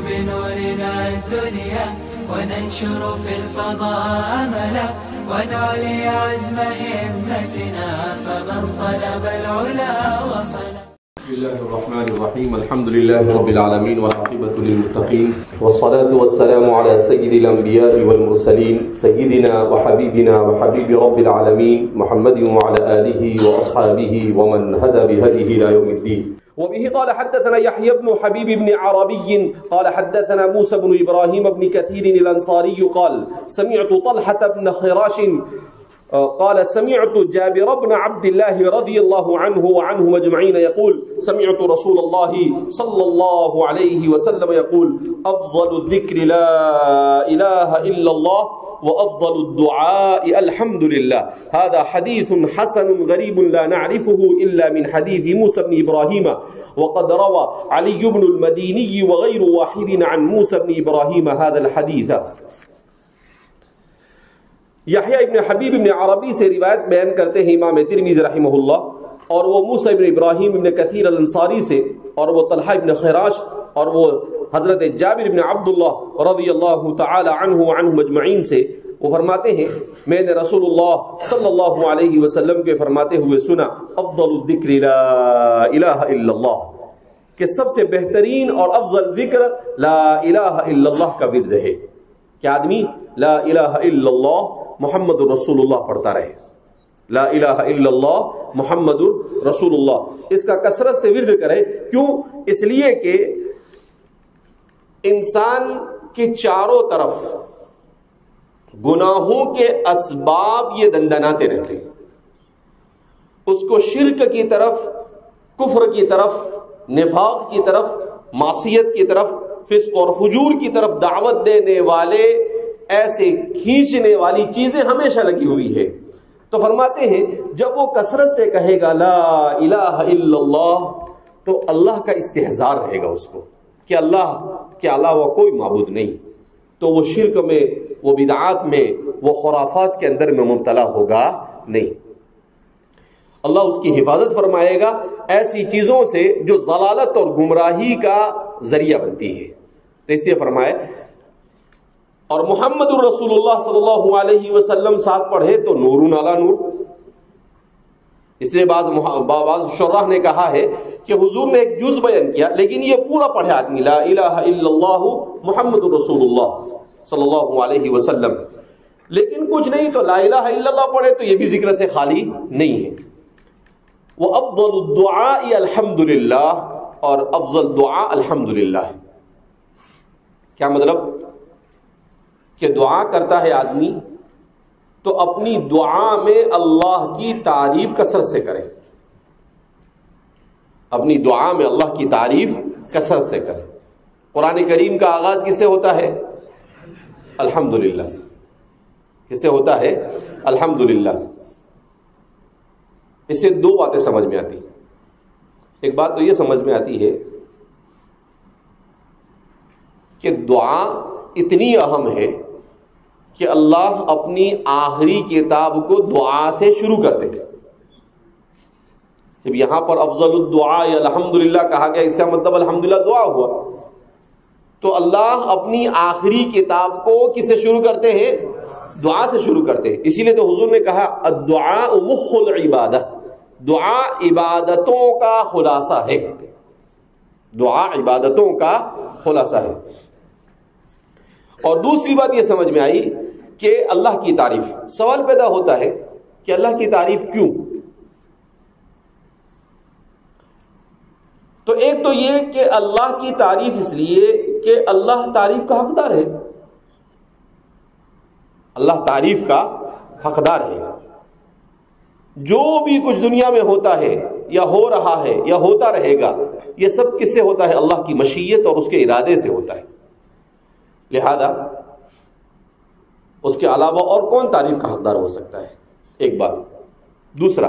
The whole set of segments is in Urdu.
بنورنا الدنيا وننشر في الفضاء أملا ونعلي عزم همتنا فمن طلب العلا وصل. بسم الله الرحمن الرحيم. الحمد لله رب العالمين والعاقبة للمتقين والصلاة والسلام على سيد الأنبياء والمرسلين سيدنا وحبيبنا وحبيب رب العالمين محمد وعلى آله وأصحابه ومن هدى بهديه إلى يوم الدين. وبه قال حدثنا يحيى بن حبيب بن عربي قال حدثنا موسى بن إبراهيم بن كثير الأنصاري قال سمعت طلحة بن خراش قال سمعت جابر بن عبد الله رضي الله عنه وعنهم أجمعين يقول سمعت رسول الله صلى الله عليه وسلم يقول أفضل الذكر لا إله إلا الله وأفضل الدعاء الحمد لله. هذا حديث حسن غريب لا نعرفه إلا من حديث موسى بن إبراهيم وقد روى علي بن المديني وغير واحد عن موسى بن إبراهيم هذا الحديث. یحییٰ ابن حبیب ابن عربی سے روایت بیان کرتے ہیں امام ترمذی رحمہ اللہ، اور وہ موسیٰ ابن ابراہیم ابن کثیر الانصاری سے، اور وہ طلحہ ابن خراش، اور وہ حضرت جابر ابن عبداللہ رضی اللہ تعالی عنہ وعنہم اجمعین سے، وہ فرماتے ہیں میں نے رسول اللہ صلی اللہ علیہ وسلم کے فرماتے ہوئے سنا افضل الذکر لا الہ الا اللہ، کہ سب سے بہترین اور افضل ذکر لا الہ الا اللہ کا ورد ہے، کہ آدمی لا الہ الا اللہ محمد رسول اللہ پڑھتا رہے. لا الہ الا اللہ محمد رسول اللہ، اس کا کثرت سے ورد کرے. کیوں؟ اس لیے کہ انسان کے چاروں طرف گناہوں کے اسباب یہ دندناتے رہتے ہیں. اس کو شرک کی طرف، کفر کی طرف، نفاق کی طرف، معصیت کی طرف، فسق اور فجور کی طرف دعوت دینے والے ایسے کھینچنے والی چیزیں ہمیشہ لگی ہوئی ہے. تو فرماتے ہیں جب وہ کثرت سے کہے گا لا الہ الا اللہ، تو اللہ کا استحضار رہے گا اس کو کہ اللہ کے علاوہ کوئی معبود نہیں. تو وہ شرک میں، وہ بدعات میں، وہ خرافات کے اندر میں مبتلا ہوگا نہیں. اللہ اس کی حفاظت فرمائے گا ایسی چیزوں سے جو ضلالت اور گمراہی کا ذریعہ بنتی ہے. تو اس لیے فرمائے، اور محمد الرسول اللہ صلی اللہ علیہ وسلم ساتھ پڑھے تو نور علی نور. اس لیے بعض شراح نے کہا ہے کہ حضور نے ایک جز بیان کیا، لیکن یہ پورا پڑھے آدمی لا الہ الا اللہ محمد الرسول اللہ صلی اللہ علیہ وسلم، لیکن کچھ نہیں تو لا الہ الا اللہ پڑھے تو یہ بھی ذکر سے خالی نہیں ہے. وہ افضل الدعاء الحمدللہ، اور افضل دعا الحمدللہ. کیا مطلب؟ کہ دعا کرتا ہے آدمی تو اپنی دعا میں اللہ کی تعریف کثرت سے کرے. اپنی دعا میں اللہ کی تعریف کثرت سے کرے. قرآن کریم کا آغاز کس سے ہوتا ہے؟ الحمدللہ. کس سے ہوتا ہے؟ الحمدللہ. اس سے دو باتیں سمجھ میں آتی. ایک بات تو یہ سمجھ میں آتی ہے کہ دعا اتنی اہم ہے کہ اللہ اپنی آخری کتاب کو دعا سے شروع کرتے ہیں. جب یہاں پر افضل الدعاء الحمدللہ کہا گیا، اس کا مطلب الحمدللہ دعا ہوا. تو اللہ اپنی آخری کتاب کو کس سے شروع کرتے ہیں؟ دعا سے شروع کرتے ہیں. اسی لیے تو حضور نے کہا الدعاء مخ العبادہ، دعا عبادتوں کا خلاصہ ہے. دعا عبادتوں کا خلاصہ ہے. اور دوسری بات یہ سمجھ میں آئی کہ اللہ کی تعریف. سوال پیدا ہوتا ہے کہ اللہ کی تعریف کیوں؟ تو ایک تو یہ کہ اللہ کی تعریف اس لیے کہ اللہ تعریف کا حقدار ہے. اللہ تعریف کا حقدار ہے. جو بھی کچھ دنیا میں ہوتا ہے یا ہو رہا ہے یا ہوتا رہے گا، یہ سب کس سے ہوتا ہے؟ اللہ کی مشیت اور اس کے ارادے سے ہوتا ہے. لہذا اس کے علاوہ اور کون تعریف کا حقدار ہو سکتا ہے؟ ایک بات. دوسرا،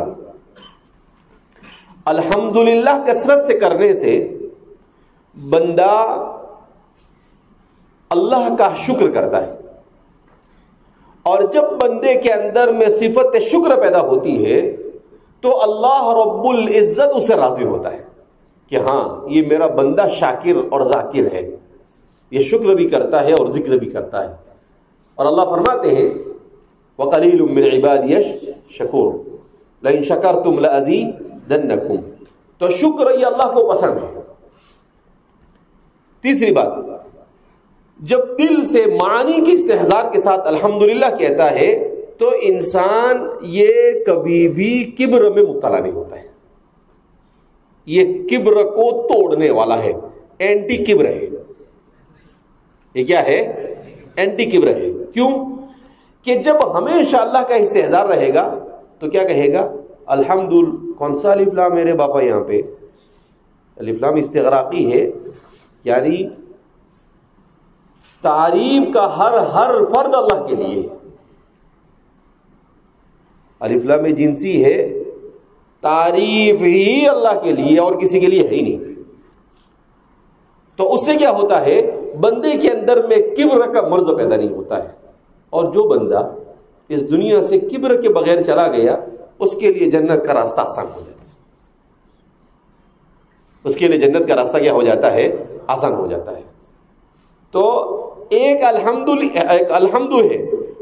الحمدللہ کثرت سے کرنے سے بندہ اللہ کا شکر کرتا ہے، اور جب بندے کے اندر میں صفت شکر پیدا ہوتی ہے تو اللہ رب العزت اسے راضی ہوتا ہے کہ ہاں یہ میرا بندہ شاکر اور ذاکر ہے. یہ شکر بھی کرتا ہے اور ذکر بھی کرتا ہے. اور اللہ فرماتے ہیں وَقَلِيلٌ مِّنْ عِبَادِيَ الشَّكُورُ لَئِن شَكَرْتُمْ لَأَزِيدَنَّكُمْ. تو شکر یہ اللہ کو پسند ہے. تیسری بات، جب دل سے معانی کی استحضار کے ساتھ الحمدللہ کہتا ہے تو انسان یہ کبھی بھی کبر میں مبتلا نہیں ہوتا ہے. یہ کبر کو توڑنے والا ہے، اینٹی کبر ہے. یہ کیا ہے؟ اینٹی کبر ہے. کیوں کہ جب ہمیشہ اللہ کا استحضار رہے گا تو کیا کہے گا؟ الحمدللہ. کون سا الف لام میرے باپا؟ یہاں پہ الف لام استغراقی ہے، یعنی تعریف کا ہر فرد اللہ کے لیے. الف لام جنسی ہے، تعریف ہی اللہ کے لیے اور کسی کے لیے ہے ہی نہیں. تو اس سے کیا ہوتا ہے؟ بندے کے اندر میں کبر کا مرض پیدا نہیں ہوتا ہے. اور جو بندہ اس دنیا سے کبر کے بغیر چلا گیا اس کے لیے جنت کا راستہ آسان ہو جاتا ہے. اس کے لیے جنت کا راستہ کیا ہو جاتا ہے؟ آسان ہو جاتا ہے. تو ایک الحمد ہے،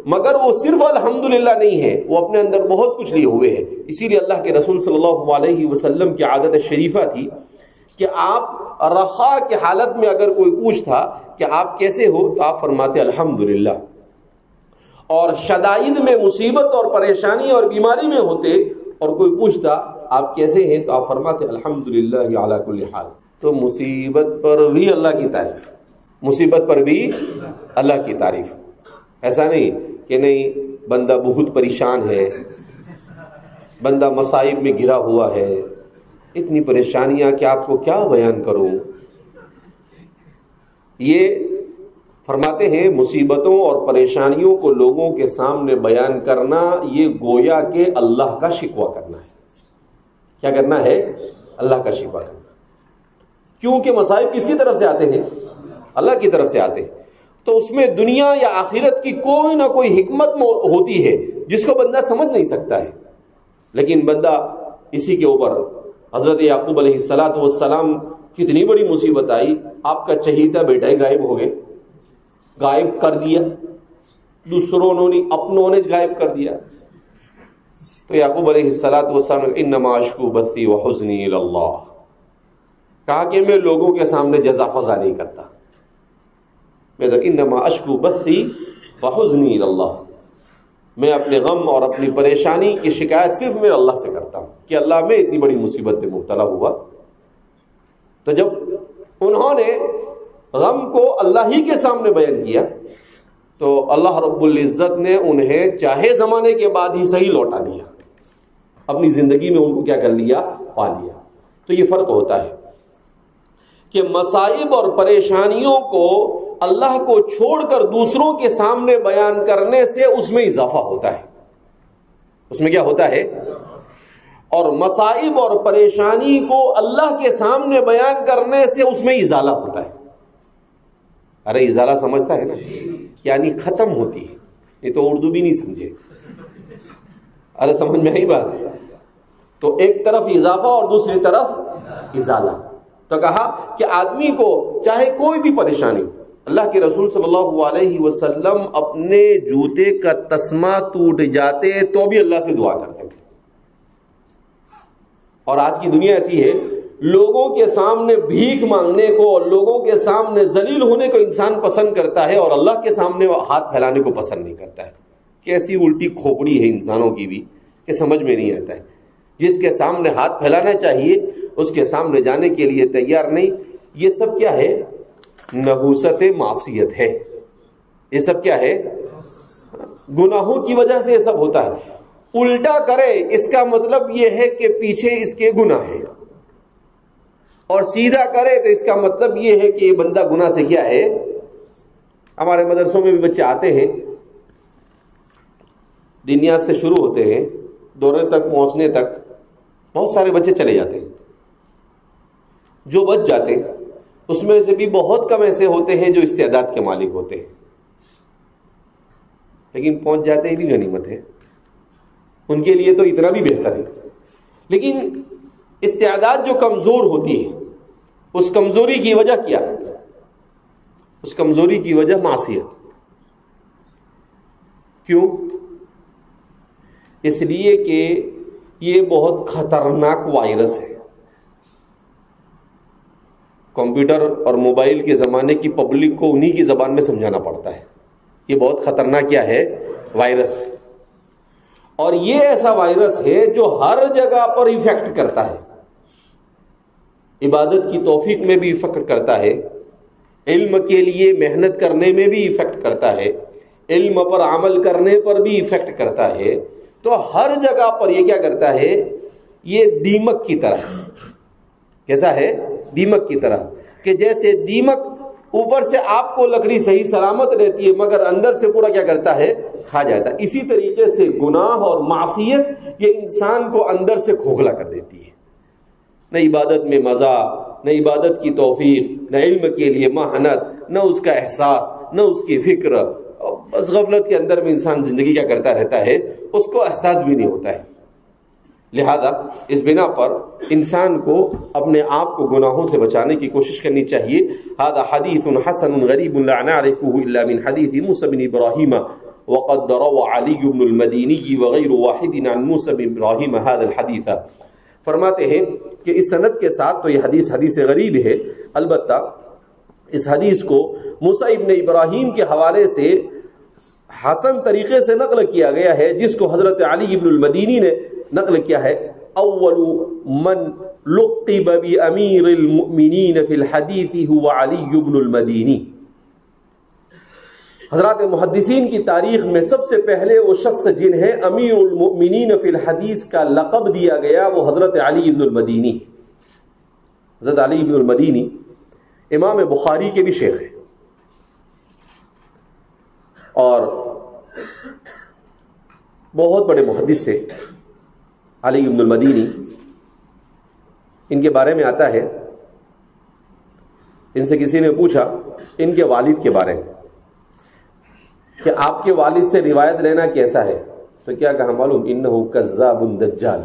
مگر وہ صرف الحمدللہ نہیں ہے، وہ اپنے اندر بہت کچھ لیے ہوئے ہیں. اسی لیے اللہ کے رسول صلی اللہ علیہ وسلم کی عادت شریفہ تھی کہ آپ رخا کی حالت میں اگر کوئی پوچھتا کہ آپ کیسے ہو تو آپ فرماتے الحمدللہ. اور شدائد میں، مصیبت اور پریشانی اور بیماری میں ہوتے اور کوئی پوچھتا آپ کیسے ہیں تو آپ فرماتے الحمدللہ علی کل حال. تو مصیبت پر بھی اللہ کی تعریف، مصیبت پر بھی اللہ کی تعریف. ایسا نہیں کہ نہیں بندہ بہت پریشان ہے، بندہ مصائب میں گھرا ہوا ہے، اتنی پریشانیاں کہ آپ کو کیا بیان کروں. یہ فرماتے ہیں مصیبتوں اور پریشانیوں کو لوگوں کے سامنے بیان کرنا یہ گویا کہ اللہ کا شکوہ کرنا ہے. کیا کرنا ہے؟ اللہ کا شکوہ کرنا. کیونکہ مصائب کس کی طرف سے آتے ہیں؟ اللہ کی طرف سے آتے ہیں. تو اس میں دنیا یا آخرت کی کوئی نہ کوئی حکمت ہوتی ہے جس کو بندہ سمجھ نہیں سکتا ہے. لیکن بندہ اسی کے اوپر حضرت یعقوب علیہ السلام کتنی بڑی مصیبت آئی، آپ کا چہیتا بیٹا ہی غائب ہو گئے، غائب کر دیا، دوسروں نے اپنوں نے غائب کر دیا. تو یعقوب علیہ السلام انما اشکو بثی وحزنی الی اللہ، کہا کہ میں لوگوں کے سامنے جزا فضا نہیں کرتا، میں تو انما اشکو بثی وحزنی الی اللہ، میں اپنے غم اور اپنی پریشانی کی شکایت صرف میں اللہ سے کرتا ہوں کہ اللہ میں اتنی بڑی مصیبت میں مبتلا ہوا. تو جب انہوں نے غم کو اللہ ہی کے سامنے بیان کیا تو اللہ رب العزت نے انہیں چاہے زمانے کے بعد ہی صحیح لوٹا دیا، اپنی زندگی میں ان کو کیا کر لیا؟ پا لیا. تو یہ فرق ہوتا ہے کہ مصائب اور پریشانیوں کو اللہ کو چھوڑ کر دوسروں کے سامنے بیان کرنے سے اس میں اضافہ ہوتا ہے. اس میں کیا ہوتا ہے؟ اور مصائب اور پریشانی کو اللہ کے سامنے بیان کرنے سے اس میں ازالہ ہوتا ہے. ارے ازالہ سمجھتا ہے نا، یعنی ختم ہوتی ہے. یہ تو اردو بھی نہیں سمجھے. ارے سمجھ میں آئی بات؟ تو ایک طرف اضافہ اور دوسری طرف ازالہ. تو کہا کہ آدمی کو چاہے کوئی بھی پریشانی، اللہ کے رسول صلی اللہ علیہ وسلم اپنے جوتے کا تسمہ ٹوٹ جاتے تو بھی اللہ سے دعا کرتے تھے. اور آج کی دنیا ایسی ہے، لوگوں کے سامنے بھیک مانگنے کو اور لوگوں کے سامنے ذلیل ہونے کو انسان پسند کرتا ہے اور اللہ کے سامنے ہاتھ پھیلانے کو پسند نہیں کرتا ہے. کیسی الٹی کھوپڑی ہے انسانوں کی بھی کہ سمجھ میں نہیں آتا ہے. جس کے سامنے ہاتھ پھیلانا چاہیے اس کے سامنے جانے کے لیے تیار نہیں. یہ سب کیا ہے؟ نحوست معصیت ہے. یہ سب کیا ہے؟ گناہوں کی وجہ سے یہ سب ہوتا ہے. الٹا کرے اس کا مطلب یہ ہے کہ پیچھے اس کے گناہ ہے، اور سیدھا کرے تو اس کا مطلب یہ ہے کہ یہ بندہ گناہ سے کیا ہے. ہمارے مدرسوں میں بھی بچے آتے ہیں، دنیات سے شروع ہوتے ہیں، دورے تک پہنچنے تک بہت سارے بچے چلے جاتے ہیں. جو بچ جاتے ہیں اس میں سے بھی بہت کم ایسے ہوتے ہیں جو استعداد کے مالک ہوتے ہیں، لیکن پہنچ جاتے ہی بھی غنیمت ہے. ان کے لیے تو اتنا بھی بہتر ہے. لیکن استعداد جو کمزور ہوتی ہے، اس کمزوری کی وجہ کیا؟ اس کمزوری کی وجہ معصیت. کیوں؟ اس لیے کہ یہ بہت خطرناک وائرس ہے. کمپیوٹر اور موبائل کے زمانے کی پبلک کو انہی کی زبان میں سمجھانا پڑتا ہے. یہ بہت خطرناک کیا ہے؟ وائرس. اور یہ ایسا وائرس ہے جو ہر جگہ پر ایفیکٹ کرتا ہے. عبادت کی توفیق میں بھی ایفیکٹ کرتا ہے, علم کے لیے محنت کرنے میں بھی ایفیکٹ کرتا ہے, علم پر عمل کرنے پر بھی ایفیکٹ کرتا ہے. تو ہر جگہ پر یہ کیا کرتا ہے؟ یہ دیمک کی طرح. کیسا ہے؟ دیمک کی طرح. کہ جیسے دیمک اوپر سے آپ کو لکڑی صحیح سلامت رہتی ہے مگر اندر سے پورا کیا کرتا ہے؟ کھا جاتا ہے. اسی طریقے سے گناہ اور معصیت یہ انسان کو اندر سے کھوکھلا کر دیتی ہے. نہ عبادت میں مزہ, نہ عبادت کی توفیق, نہ علم کے لیے محنت, نہ اس کا احساس, نہ اس کی فکر. بس غفلت کے اندر میں انسان زندگی کیا کرتا رہتا ہے, اس کو احساس بھی نہیں ہوتا ہے. لہذا اس بنا پر انسان کو اپنے آپ کو گناہوں سے بچانے کی کوشش کرنی چاہیے. هذا حدیث حسن غریب لا نعرفه الا من حدیث موسى بن ابراہیم وقد روى علي بن المديني وغير واحد عن موسى بن ابراہیم هذا الحديث. فرماتے ہیں کہ اس سند کے ساتھ تو یہ حدیث غریب ہے, البتہ اس حدیث کو موسیٰ ابن ابراہیم کے حوالے سے حسن طریقے سے نقل کیا گیا ہے, جس کو حضرت علی ابن المدینی نے نقل کیا ہے. اول من لقب بامیر المؤمنین فی الحدیث هو علی ابن المدینی. حضرات محدثین کی تاریخ میں سب سے پہلے وہ شخص جنہیں امیر المؤمنین فی الحدیث کا لقب دیا گیا وہ حضرت علی ابن المدینی. حضرت علی ابن المدینی امام بخاری کے بھی شیخ ہیں, اور بہت بڑے محدث تھے علی ابن المدینی. ان کے بارے میں آتا ہے, ان سے کسی نے پوچھا ان کے والد کے بارے میں کہ آپ کے والد سے روایت لینا کیسا ہے, تو کیا کہا معلوم؟ انہو کذاب دجال.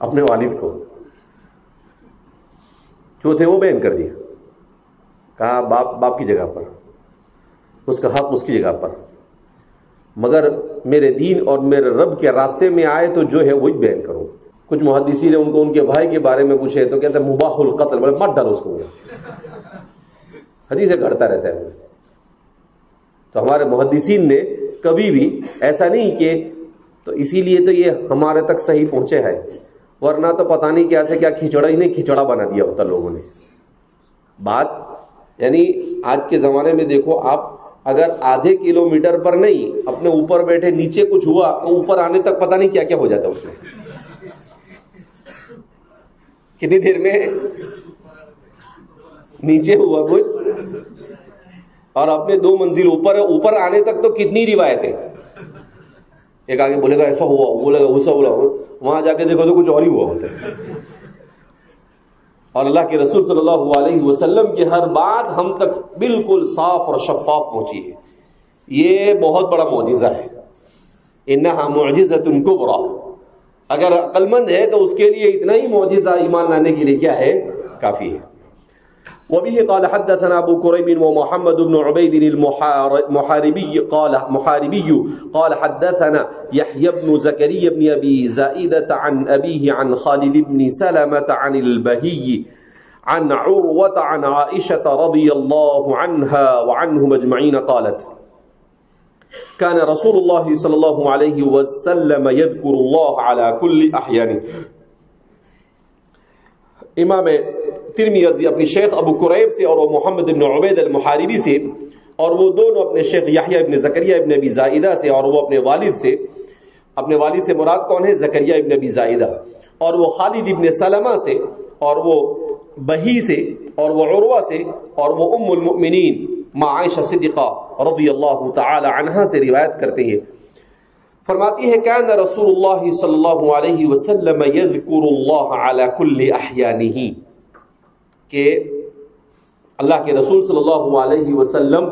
اپنے والد کو جو تھے وہ بیان کر دیا, کہا باپ کی جگہ پر, اس کا حق اس کی جگہ پر, مگر میرے دین اور میرے رب کے راستے میں آئے تو جو ہے وہی بیان کروں. کچھ محدثین نے ان کو ان کے بھائی کے بارے میں پوچھے تو کہتے ہیں مباح القتل, بولے مت ڈالو اس کو. حدیث گھڑتا رہتا ہے. تو ہمارے محدثین نے کبھی بھی ایسا نہیں کہ, تو اسی لیے تو یہ ہمارے تک صحیح پہنچے ہے, ورنہ تو پتہ نہیں کیا سے کیا کھچڑا ہی نہیں کھچڑا بنا دیا ہوتا لوگوں نے. بات یعنی آج کے زمانے میں دیکھو آپ, اگر آدھے کلومیٹر پر نہیں اپنے اوپر بیٹھے نیچے کچھ ہوا تو اوپر آنے تک پتہ نہیں کیا کیا ہو جاتا اس میں. کتنی دیر میں نیچے ہوا کوئی, اور اپنے 2 منزل اوپر ہے, اوپر آنے تک تو کتنی روایتیں. ایک آگے بولے گا ایسا ہوا, بولے گا ایسا بولا, وہاں جا کے دیکھو تو کچھ اور ہی ہوا ہوتا ہے. اور اللہ کے رسول صلی اللہ علیہ وسلم کی ہر بات ہم تک بالکل صاف اور شفاف پہنچی ہے. یہ بہت بڑا معجزہ ہے. انہا معجزۃ کبریٰ. اگر عقل مند ہے تو اس کے لیے اتنا ہی معجزہ ایمان لانے کے لیے کیا ہے؟ کافی ہے. وبه قال حدثنا ابو كريب ومحمد بن عبيد المحاربي قال حدثنا يحيى بن زكريا بن ابي زائدة عن ابيه عن خالد بن سلمة عن البهي عن عروة عن عائشة رضي الله عنها وعنهم اجمعين قالت كان رسول الله صلى الله عليه وسلم يذكر الله على كل احيانه. امام ترمذی اپنی شیخ ابو قریب سے اور وہ محمد بن عبید المحاربی سے, اور وہ دونوں اپنے شیخ یحییٰ ابن زکریا ابن ابی زائدہ سے, اور وہ اپنے والد سے. اپنے والد سے مراد کون ہے؟ زکریا ابن ابی زائدہ. اور وہ خالد ابن سلمہ سے, اور وہ بہی سے, اور وہ عروہ سے, اور وہ ام المؤمنین مع عائشہ صدیقہ رضی اللہ تعالی عنہا سے روایت کرتے ہیں. فرماتی ہے کان رسول اللہ صلی اللہ علیہ وسلم یذکر اللہ علی کل احیانہ, کہ اللہ کے رسول صلی اللہ علیہ وسلم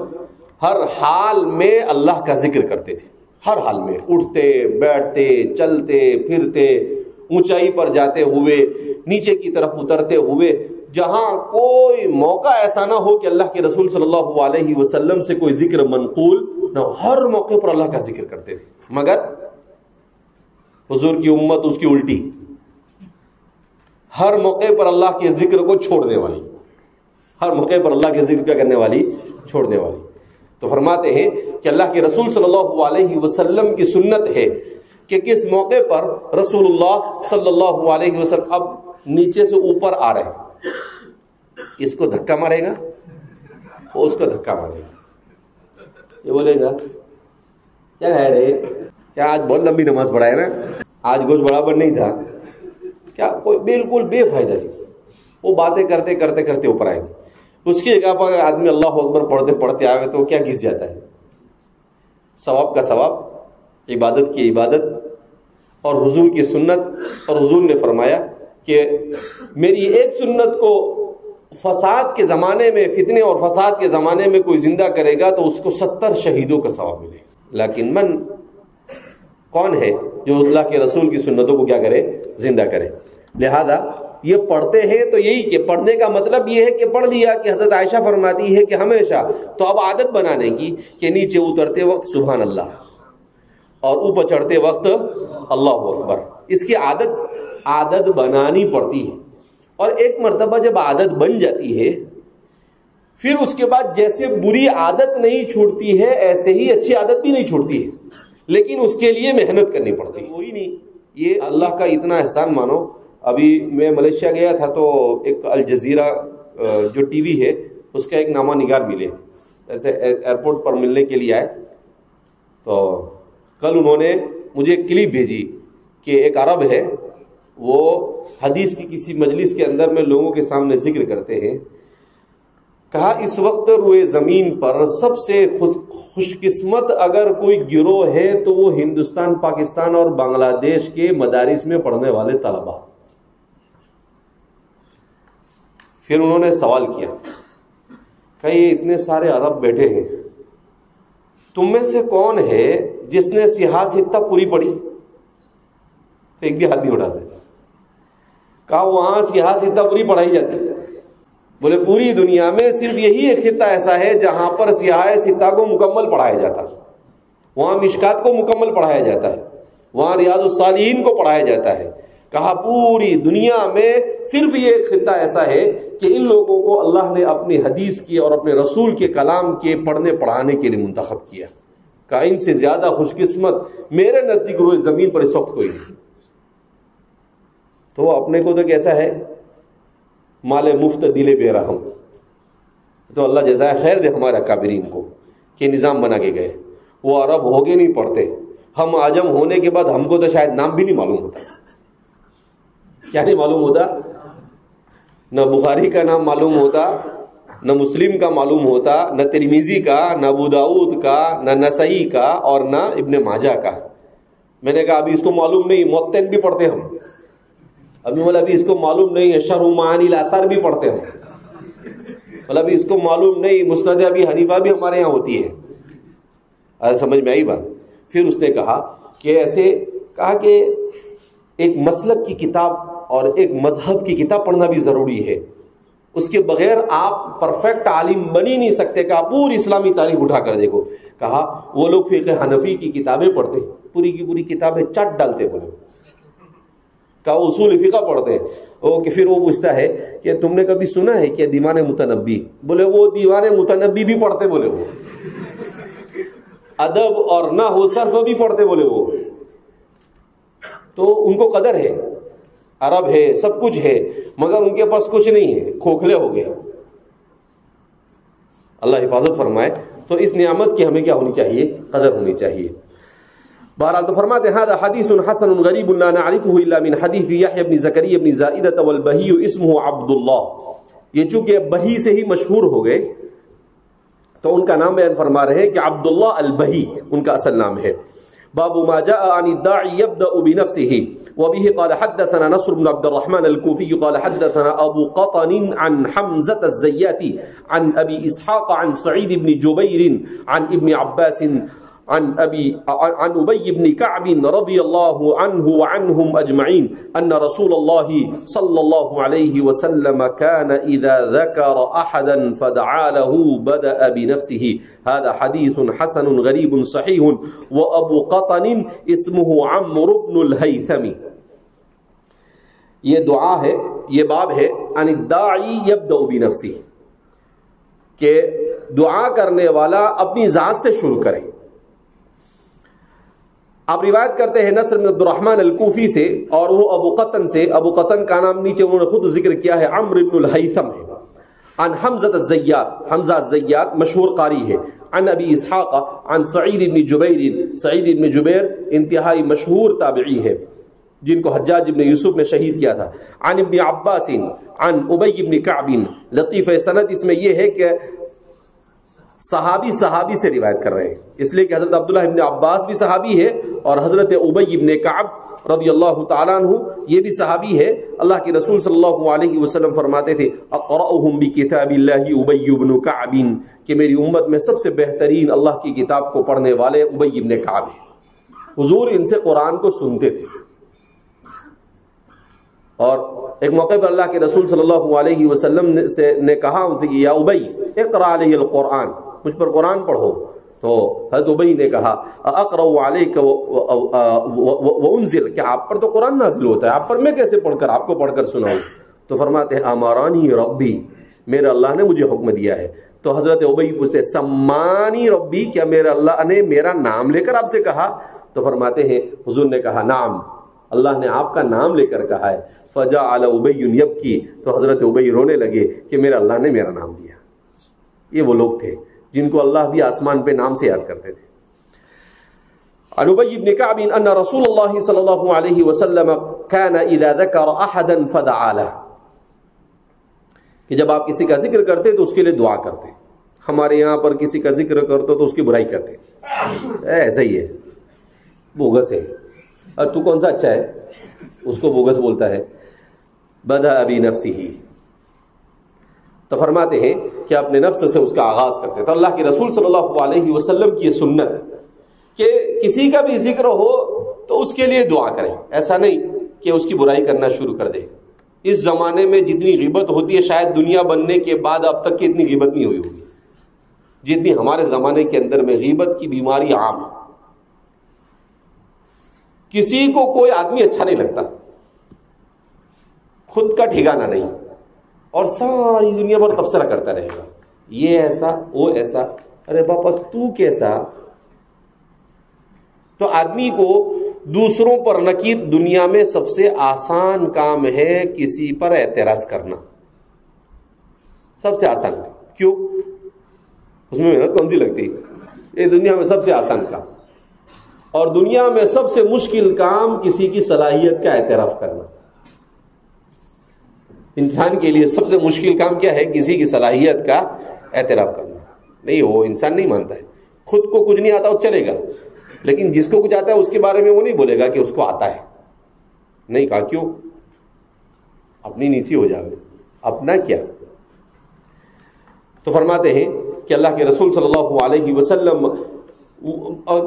ہر حال میں اللہ کا ذکر کرتے تھے. ہر حال میں, اٹھتے بیٹھتے چلتے پھرتے, اونچائی پر جاتے ہوئے, نیچے کی طرف اترتے ہوئے جہاں کوئی موقع ایسا نہ ہو کہ اللہ کے رسول صلی اللہ علیہ وسلم سے کوئی ذکر منقول نہ ہو، ہر موقع پر اللہ کا ذکر کرتے تھے. مگر حضور کی امت اس کی الٹی، ہر موقع پر اللہ کے ذکر کو چھوڑنے والی، ہر موقع پر اللہ کے ذکر کرنے والی چھوڑنے والی. تو فرماتے ہیں کہ اللہ کے رسول صلی اللہ علیہ وسلم کی سنت ہے کہ کس موقع پر رسول اللہ صلی اللہ علیہ وسلم اب نیچے سے اوپر آ رہے ہیں، اس کو دھکا مارے گا، وہ اس کو دھکا مارے گا، یہ بولے گا کیا کہہ رہے، کیا آج بہت لمبی نماز پڑھا ہے نا، آج گوشت برابر نہیں تھا کیا، کوئی بالکل بے فائدہ چیز. وہ باتیں کرتے کرتے کرتے اوپر آئے گے. اس کی جگہ پر آدمی اللہ اکبر پڑھتے پڑھتے آئے تو کیا گھس جاتا ہے، ثواب کا ثواب، عبادت کی عبادت، اور حضور کی سنت. اور حضور نے فرمایا کہ میری ایک سنت کو فساد کے زمانے میں، فتنے اور فساد کے زمانے میں کوئی زندہ کرے گا تو اس کو 70 شہیدوں کا ثواب ملے. لیکن کون ہے جو اللہ کے رسول کی سنتوں کو کیا کرے، زندہ کرے. لہذا یہ پڑھتے ہیں تو یہی کہ پڑھنے کا مطلب یہ ہے کہ پڑھ لیا کہ حضرت عائشہ فرماتی ہے کہ ہمیشہ تو اب عادت بنانے کی کہ نیچے اترتے وقت سبحان اللہ اور اوپر چڑھتے وقت اللہ اکبر. اس کی عادت بنانی پڑتی ہے. اور ایک مرتبہ جب عادت بن جاتی ہے پھر اس کے بعد جیسے بری عادت نہیں چھوڑتی ہے ایسے ہی اچھی عادت بھی نہیں چھوڑتی ہے، لیکن اس کے لیے محنت کرنی پڑتی ہے. وہی نہیں، یہ اللہ کا اتنا احسان مانو. ابھی میں ملیشیا گیا تھا تو ایک الجزیرہ جو ٹی وی ہے اس کا ایک نامہ نگار ملے، ایسے ایئرپورٹ پر ملنے کے لیے آئے. تو کل انہوں نے مجھے ایک کلپ بھیجی کہ ایک عرب ہے، وہ حدیث کی کسی مجلس کے اندر میں لوگوں کے سامنے ذکر کرتے ہیں. کہا اس وقت روئے زمین پر سب سے خوش قسمت اگر کوئی گروہ ہے تو وہ ہندوستان، پاکستان اور بنگلہ دیش کے مدارس میں پڑھنے والے طلباء. پھر انہوں نے سوال کیا کہ یہ اتنے سارے عرب بیٹھے ہیں، تم میں سے کون ہے جس نے سیاہ ستہ پوری پڑھی؟ تو ایک بھی ہاتھ نہیں اٹھاتے. کہا وہاں سیاہ ستہ پوری پڑھائی جاتی ہے. بولے پوری دنیا میں صرف یہی ایک خطہ ایسا ہے جہاں پر سیاہ ستہ کو مکمل پڑھایا جاتا ہے، وہاں مشکات کو مکمل پڑھایا جاتا ہے، وہاں ریاض الصالحین کو پڑھایا جاتا ہے. کہا پوری دنیا میں صرف یہ خطہ ایسا ہے کہ ان لوگوں کو اللہ نے اپنی حدیث کی اور اپنے رسول کے کلام کے پڑھنے پڑھانے کے لیے منتخب کیا. کہا ان سے زیادہ خوش قسمت میرے نزدیک روئے زمین پر اس وقت کوئی نہیں. تو اپنے کو تو کیسا ہے، مال مفت دل بے رحم. تو اللہ جزائے خیر دے ہمارے اکابرین کو کہ نظام بنا کے گئے. وہ عرب ہوگے نہیں پڑھتے، ہم عجم ہونے کے بعد ہم کو تو شاید نام بھی نہیں معلوم ہوتا. کیا نہیں معلوم ہوتا؟ نہ بخاری کا نام معلوم ہوتا، نہ مسلم کا معلوم ہوتا، نہ ترمذی کا، نہ ابو داؤد کا، نہ نسائی کا، اور نہ ابن ماجہ کا. میں نے کہا ابھی اس کو معلوم نہیں، موتن بھی پڑھتے ہم. ابھی اس کو معلوم نہیں ہے شرح معانی الاثار بھی پڑھتے ہم. ابھی اس کو معلوم نہیں مسند ابی حنیفہ بھی ہمارے یہاں ہوتی ہے. سمجھ میں آئی بات؟ پھر اس نے کہا کہ ایسے کہا کہ ایک مسلک کی کتاب اور ایک مذہب کی کتاب پڑھنا بھی ضروری ہے، اس کے بغیر آپ پرفیکٹ عالم بن ہی نہیں سکتے. کہا پوری اسلامی تاریخ اٹھا کر دیکھو. کہا وہ لوگ فقہ حنفی کی کتابیں پڑھتے، پوری کی پوری کتابیں چٹ ڈالتے. بولے کہا اصول فقہ پڑھتے ہیں. کہ پھر وہ پوچھتا ہے کہ تم نے کبھی سنا ہے کہ دیوان متنبی؟ بولے وہ دیوان متنبی بھی پڑھتے. بولے وہ ادب اور نحو صرف بھی پڑھتے. بولے وہ تو ان کو قدر ہے، عرب ہے، سب کچھ ہے، مگر ان کے پاس کچھ نہیں ہے، کھوکھلے ہو گئے. اللہ حفاظت فرمائے. تو اس نعمت کی ہمیں کیا ہونی چاہیے؟ قدر ہونی چاہیے. بہرحال تو فرماتے ہیں هذا حدیث حسن غریب لا نعرفه الا من حدیث یحیی بن زکریا بن زائدہ والبہی اسمه عبد اللہ. یہ چونکہ بہی سے ہی مشہور ہو گئے تو ان کا نام بیان فرما رہے ہیں کہ عبداللہ البہی ان کا اصل نام ہے. باب ما جاء عن الداعي يبدأ بنفسه وبه قال حدثنا نصر بن عبد الرحمن الكوفي قال حدثنا أبو قطن عن حمزة الزياتي عن أبي إسحاق عن سعيد بن جبير عن ابن عباس عن أبي بن كعب رضي الله عنه وعنهم أجمعين أن رسول الله صلى الله عليه وسلم كان إذا ذكر أحدا فدعا له بدأ بنفسه. هذا حديث حسن غريب صحيح. وأبو قطن اسمه عمرو بن الهيثم. یہ دعا ہے، یہ باب ہے عن الداعی يبدأ بنفسه، کہ دعا کرنے والا اپنی ذات سے شروع کرے. آپ روایت کرتے ہیں نصر بن عبد الرحمن الکوفی سے، اور وہ ابو قطن سے. ابو قطن کا نام نیچے انہوں نے خود ذکر کیا ہے، عمرو بن الہیثم ہے. عن حمزہ الزیات، حمزہ الزیات مشہور قاری ہے. عن ابی اسحاق عن سعید بن جبیر، سعید بن جبیر انتہائی مشہور تابعی ہے جن کو حجاج بن یوسف نے شہید کیا تھا. عن ابن عباس عن ابی بن کعب. لطیف سند اس میں یہ ہے کہ صحابی سے روایت کر رہے ہیں، اس لیے کہ حضرت عبداللہ ابن عباس بھی صحابی ہے اور حضرت ابی ابن کعب رضی اللہ تعالیٰ عنہ یہ بھی صحابی ہے. اللہ کے رسول صلی اللہ علیہ وسلم فرماتے تھے اقرأہم بکتاب اللہ ابی ابن کعب، کہ میری امت میں سب سے بہترین اللہ کی کتاب کو پڑھنے والے ابی ابن کعب ہیں. حضور ان سے قرآن کو سنتے تھے، اور ایک موقع پر اللہ کے رسول صلی اللہ علیہ وسلم نے کہا ان سے کہ یا ابی اقرأ علی القرآن، مجھ پر قرآن پڑھو. تو حضرت ابی نے کہا اقرأ علیک وانزل، کہ آپ پر تو قرآن نازل ہوتا ہے، آپ پر میں کیسے پڑھ کر آپ کو پڑھ کر سناؤں؟ تو فرماتے ہیں امارانی ربی، میرا اللہ نے مجھے حکم دیا ہے. تو حضرت ابی پوچھتے ہیں سمانی ربی، کیا میرا اللہ نے میرا نام لے کر آپ سے کہا؟ تو فرماتے ہیں حضور نے کہا نعم، اللہ نے آپ کا نام لے کر کہا ہے. فجعل ابی یبکی، تو حضرت ابی رونے لگے کہ میرا اللہ نے میرا نام دیا. یہ وہ لوگ تھے جن کو اللہ بھی آسمان پہ نام سے یاد کرتے تھے. عن ابی بن کعب ان رسول اللہ صلی اللہ علیہ وسلم كان اذا ذکر احدا فدعا له، کہ جب آپ کسی کا ذکر کرتے تو اس کے لیے دعا کرتے. ہمارے یہاں پر کسی کا ذکر کرتے تو اس کی برائی کرتے، ایسا ہی ہے، بوگس ہے. اور تو کون سا اچھا ہے اس کو بوگس بولتا ہے. بدأ بنفسه، تو فرماتے ہیں کہ اپنے نفس سے اس کا آغاز کرتے. تو اللہ کے رسول صلی اللہ علیہ وسلم کی یہ سنت کہ کسی کا بھی ذکر ہو تو اس کے لیے دعا کریں، ایسا نہیں کہ اس کی برائی کرنا شروع کر دے. اس زمانے میں جتنی غیبت ہوتی ہے شاید دنیا بننے کے بعد اب تک کی اتنی غیبت نہیں ہوئی ہوگی جتنی ہمارے زمانے کے اندر میں. غیبت کی بیماری عام ہے، کسی کو کوئی آدمی اچھا نہیں لگتا، خود کا ٹھکانہ نہیں، اور ساری دنیا پر تبصرہ کرتا رہے گا، یہ ایسا وہ ایسا. ارے باپا تو کیسا؟ تو آدمی کو دوسروں پر نکیر دنیا میں سب سے آسان کام ہے کسی پر اعتراض کرنا، سب سے آسان کام. کیوں؟ اس میں محنت کون سی لگتی؟ یہ دنیا میں سب سے آسان کام. اور دنیا میں سب سے مشکل کام کسی کی صلاحیت کا اعتراف کرنا. انسان کے لیے سب سے مشکل کام کیا ہے؟ کسی کی صلاحیت کا اعتراف کرنا. نہیں، وہ انسان نہیں مانتا ہے، خود کو کچھ نہیں آتا وہ چلے گا، لیکن جس کو کچھ آتا ہے اس کے بارے میں وہ نہیں بولے گا کہ اس کو آتا ہے. نہیں کہا کیوں؟ اپنی نیچی ہو جاوے، اپنا کیا. تو فرماتے ہیں کہ اللہ کے رسول صلی اللہ علیہ وسلم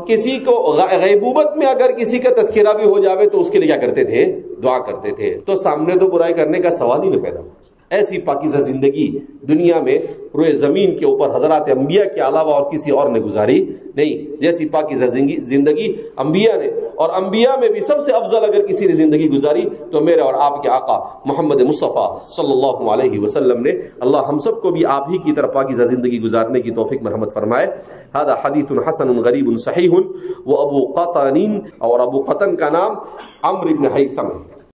کسی کو غیبوبت میں اگر کسی کا تذکرہ بھی ہو جاوے تو اس کے لیے کیا کرتے تھے؟ دعا کرتے تھے. تو سامنے تو برائی کرنے کا سوال ہی نہ پیدا ہو. ایسی پاکیزہ زندگی دنیا میں روئے زمین کے اوپر حضرات انبیاء کے علاوہ اور کسی اور نے گزاری نہیں. جیسی پاکیزہ زندگی انبیاء نے، اور انبیاء میں بھی سب سے افضل اگر کسی نے زندگی گزاری تو میرے اور آپ کے آقا محمد مصطفیٰ صلی اللہ علیہ وسلم نے. اللہ ہم سب کو بھی آپ ہی کی طرف پاکیزہ زندگی گزارنے کی توفیق مرحمت فرمائے. هذا حدیث حسن غریب صحیح. وہ ابو قطن، اور ابو قطن کا نام عمرو بن ہیثم ہے.